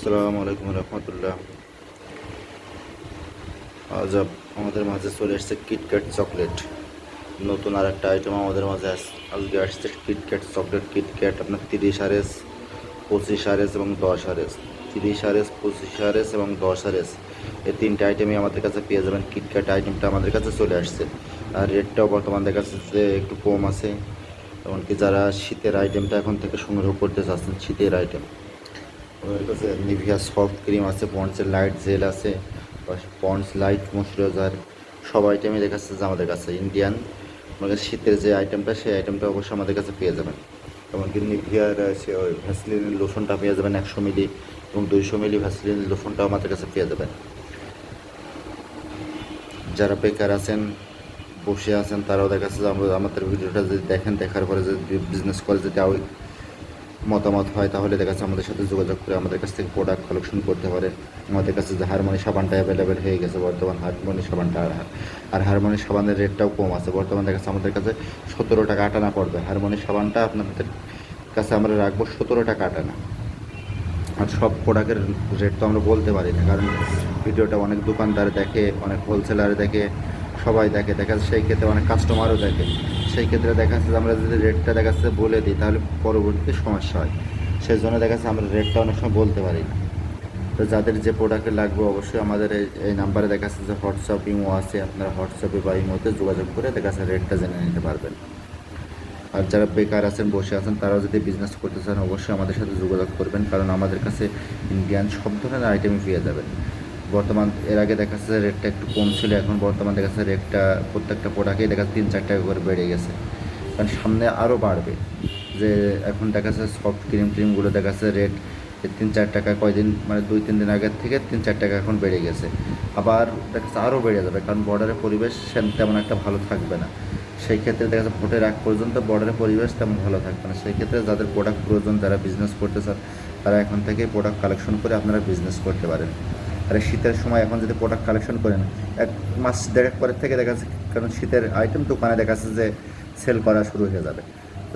আসসালামু আলাইকুম রহমতুল্লাহ। আজ আমাদের মাঝে চলে এসেছে কিটক্যাট চকলেট। নতুন আর একটা আইটেম আমাদের মাঝে আজকে আসছে কিটক্যাট চকলেট। কিটক্যাট আপনার 30 RS, 25 RS এবং 10 RS। 30 RS, 25 RS এবং 10 RS এই তিনটে আইটেমই আমাদের কাছে পেয়ে যাবেন। কিটক্যাট আইটেমটা আমাদের কাছে চলে আসছে, আর রেটটাও বর্তমান দেখা যাচ্ছে যে একটু কম আছে। এমনকি যারা শীতের আইটেমটা এখন থেকে সংগ্রহ করতে চাচ্ছেন, শীতের আইটেম, আমাদের কাছে নিভিয়া সফট ক্রিম আছে, পন্ডসের লাইট জেল আছে, পন্ডস লাইট ময়শ্চারাইজার, সব আইটেমই দেখাচ্ছে যে আমাদের কাছে ইন্ডিয়ান। আমাদের শীতের যে আইটেমটা, সেই আইটেমটা অবশ্যই আমাদের কাছে পেয়ে যাবেন। এমনকি নিভিয়ার সে ওই ভ্যাসলিনের লোশনটা পেয়ে যাবেন 100 মিলি, এবং 200 মিলি ভ্যাসলিনের লোশনটাও আমাদের কাছে পেয়ে যাবেন। যারা বেকার আছেন, বসে আছেন, তারাও দেখাচ্ছে যে আমাদের ভিডিওটা যদি দেখেন, দেখার পরে যদি বিজনেস করে যদি মতামত হয়, তাহলে দেখা যাচ্ছে আমাদের সাথে যোগাযোগ করে আমাদের কাছ থেকে প্রোডাক্ট কালেকশন করতে পারে। আমাদের কাছে যে হারমোনি সাবানটা অ্যাভেলেবেল হয়ে গেছে বর্তমান, হারমোনি সাবানটা আর হারমোনি সাবানের রেটটাও কম আছে বর্তমান। দেখা যাচ্ছে আমাদের কাছে 17 টাকা আটানা পড়বে। হারমোনি সাবানটা আপনাদের কাছে আমরা রাখবো 17 টাকা আটানা। আর সব প্রোডাক্টের রেট তো আমরা বলতে পারি না, কারণ ভিডিওটা অনেক দোকানদার দেখে, অনেক হোলসেলার দেখে, সবাই দেখে, দেখা যাচ্ছে সেই ক্ষেত্রে অনেক কাস্টমারও দেখে। সেই ক্ষেত্রে দেখা যাচ্ছে আমরা যদি রেটটা দেখা যাচ্ছে বলে দিই, তাহলে পরবর্তীতে সমস্যা হয়। সেই জন্য দেখা যাচ্ছে আমরা রেটটা অনেক সময় বলতে পারি না। তো যাদের যে প্রোডাক্টে লাগবে, অবশ্যই আমাদের এই নাম্বারে দেখা যাচ্ছে যে হোয়াটসঅ্যাপ ইমো আছে, আপনারা হোয়াটসঅ্যাপে বা ইমোতে যোগাযোগ করে দেখা যাচ্ছে রেটটা জেনে নিতে পারবেন। আর যারা বেকার আছেন, বসে আছেন, তারাও যদি বিজনেস করতে চান, অবশ্যই আমাদের সাথে যোগাযোগ করবেন, কারণ আমাদের কাছে ইন্ডিয়ান সব ধরনের আইটেমই পেয়ে যাবেন। বর্তমান এর আগে দেখা যাচ্ছে রেটটা একটু কম ছিল, এখন বর্তমান দেখা যাচ্ছে রেটটা প্রত্যেকটা প্রোডাক্টেই দেখা যাচ্ছে 3-4 টাকা করে বেড়ে গেছে। কারণ সামনে আরও বাড়বে। যে এখন দেখা যাচ্ছে সফট ক্রিমগুলো দেখা যাচ্ছে রেট 3-4 টাকা, কয়দিন মানে 2-3 দিন আগের থেকে 3-4 টাকা এখন বেড়ে গেছে। আবার দেখা যাচ্ছে আরও বেড়ে যাবে, কারণ বর্ডারের পরিবেশ তেমন একটা ভালো থাকবে না। সেই ক্ষেত্রে দেখা যাচ্ছে ভোটের আগ পর্যন্ত বর্ডারের পরিবেশ তেমন ভালো থাকবে না। সেই ক্ষেত্রে যাদের প্রোডাক্ট প্রয়োজন, যারা বিজনেস করতে চান, তারা এখন থেকেই প্রোডাক্ট কালেকশন করে আপনারা বিজনেস করতে পারেন। আর শীতের সময় এখন যদি প্রোডাক্ট কালেকশন করেন, 1 মাস দেড়েক পরের থেকে দেখা যাচ্ছে, কারণ শীতের আইটেম দোকানে দেখা যাচ্ছে যে সেল করা শুরু হয়ে যাবে।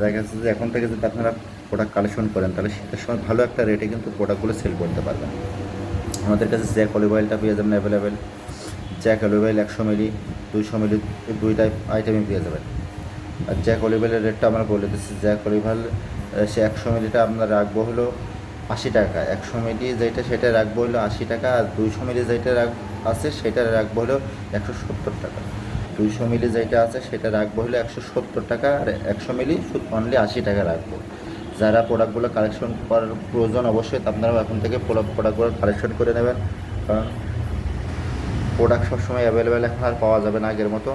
দেখা যাচ্ছে যে এখন থেকে যদি আপনারা প্রোডাক্ট কালেকশন করেন, তাহলে শীতের সময় ভালো একটা রেটে কিন্তু প্রোডাক্টগুলো সেল করতে পারবেন। আমাদের কাছে জ্যাক অলিভ অয়েলটা পেয়ে যাবেন অ্যাভেলেবেল। জ্যাক অলিভ অয়েল 100 মিলি, 200 মিলি, দুই টাইপ আইটেমই পেয়ে যাবেন। আর জ্যাক অলিভ অয়েলের রেটটা আমরা বলে দিচ্ছি। জ্যাক অলিভ অয়েল সে 100 মিলিটা আমরা রাখবো হলো 80 টাকা। 100 মিলি যেটা সেটা রাখবো হলো 80 টাকা। আর 200 মিলি যেটা আছে সেটা রাখবো হলো 170 টাকা। 200 মিলি যেটা আছে সেটা রাখবো হলো 170 টাকা, আর 100 মিলি অনলি 80 টাকা রাখবো। যারা প্রোডাক্টগুলো কালেকশন করার প্রয়োজন, অবশ্যই আপনারাও এখন থেকে প্রোডাক্টগুলো কালেকশন করে নেবেন, কারণ প্রোডাক্ট সবসময় অ্যাভেলেবেল এখন আর পাওয়া যাবে না আগের মতো।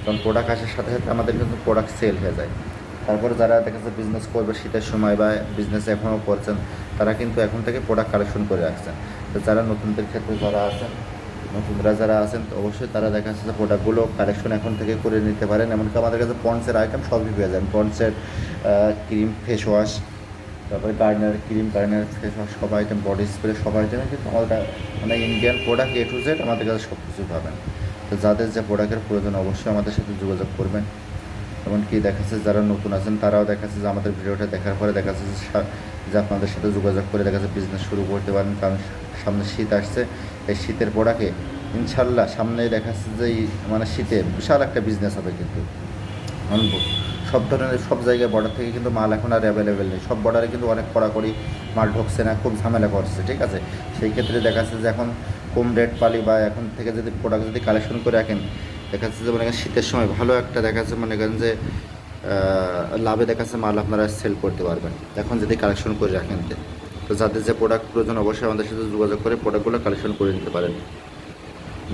কারণ প্রোডাক্ট আসার সাথে সাথে আমাদের কিন্তু প্রোডাক্ট সেল হয়ে যায়। তারপরে যারা দেখা যাচ্ছে বিজনেস করবে শীতের সময় বা বিজনেস এখনও করছেন, তারা কিন্তু এখন থেকে প্রোডাক্ট কালেকশন করে রাখছেন। তো যারা নতুনদের ক্ষেত্রে নতুনরা যারা আছেন, তো অবশ্যই তারা দেখা যাচ্ছে প্রোডাক্টগুলো কালেকশন এখন থেকে করে নিতে পারেন। এমনকি আমাদের কাছে পন্ডসের আইটেম সবই পেয়ে যান। পন্ডসের ক্রিম, ফেস ওয়াশ, তারপরে Garnier cream, Garnier face wash, সব আইটেম, বডি স্প্রে, সব আইটেমে কিন্তু আমাদের মানে Indian product A to Z আমাদের কাছে সব কিছু পাবেন। তো যাদের যে প্রোডাক্টের প্রয়োজন, অবশ্যই আমাদের সাথে যোগাযোগ করবেন। এমনকি দেখা যাচ্ছে যারা নতুন আছেন, তারাও দেখা যাচ্ছে যে আমাদের ভিডিওটা দেখার পরে দেখা যাচ্ছে যে আপনাদের সাথে যোগাযোগ করে দেখা যাচ্ছে বিজনেস শুরু করতে পারেন। কারণ সামনে শীত আসছে, এই শীতের প্রোডাক্টে ইনশাল্লাহ সামনে দেখা যাচ্ছে যে মানে শীতে বিশাল একটা বিজনেস হবে কিন্তু আনবো। সব ধরনের সব জায়গায় বর্ডার থেকে কিন্তু মাল এখন আর অ্যাভেলেবেল নেই। সব বর্ডারে কিন্তু অনেক কড়াকড়ি মাল ঢুকছে না, খুব ঝামেলা করছে, ঠিক আছে। সেই ক্ষেত্রে দেখা যাচ্ছে যে এখন কম রেট পালি বা এখন থেকে যদি প্রোডাক্ট যদি কালেকশন করে রাখেন, দেখা যাচ্ছে যে মানে শীতের সময় ভালো একটা দেখা যাচ্ছে মনে করেন যে লাভে দেখা যাচ্ছে মাল আপনারা সেল করতে পারবেন এখন যদি কালেকশন করে রাখেন। তো যাদের যে প্রোডাক্ট প্রয়োজন, অবশ্যই আমাদের সাথে যোগাযোগ করে প্রোডাক্টগুলো কালেকশন করে নিতে পারেন।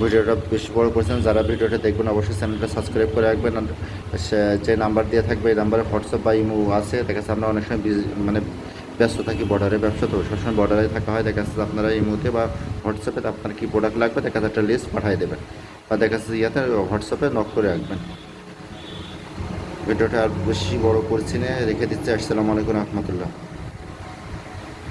ভিডিওটা বেশি বড় করছেন, যারা ভিডিওটা দেখবেন অবশ্যই চ্যানেলটা সাবস্ক্রাইব করে রাখবেন। আর যে নাম্বার দিয়ে থাকবে, এই নাম্বারে হোয়াটসঅ্যাপ বা ইমো আছে। দেখা যাচ্ছে আমরা অনেক সময় মানে ব্যস্ত থাকি, বর্ডারে ব্যবসা, তো সবসময় বর্ডারে থাকা হয়। দেখা যাচ্ছে আপনারা ইমোতে বা হোয়াটসঅ্যাপে আপনার কী প্রোডাক্ট লাগবে দেখা যাচ্ছে একটা লিস্ট পাঠিয়ে দেবেন, বা দেখা যাচ্ছে ইয়াতে হোয়াটসঅ্যাপে নক করে রাখবেন। ভিডিওটা আর বেশি বড় করছি না, রেখে দিচ্ছি। আসসালামু আলাইকুম রহমতুল্লাহ।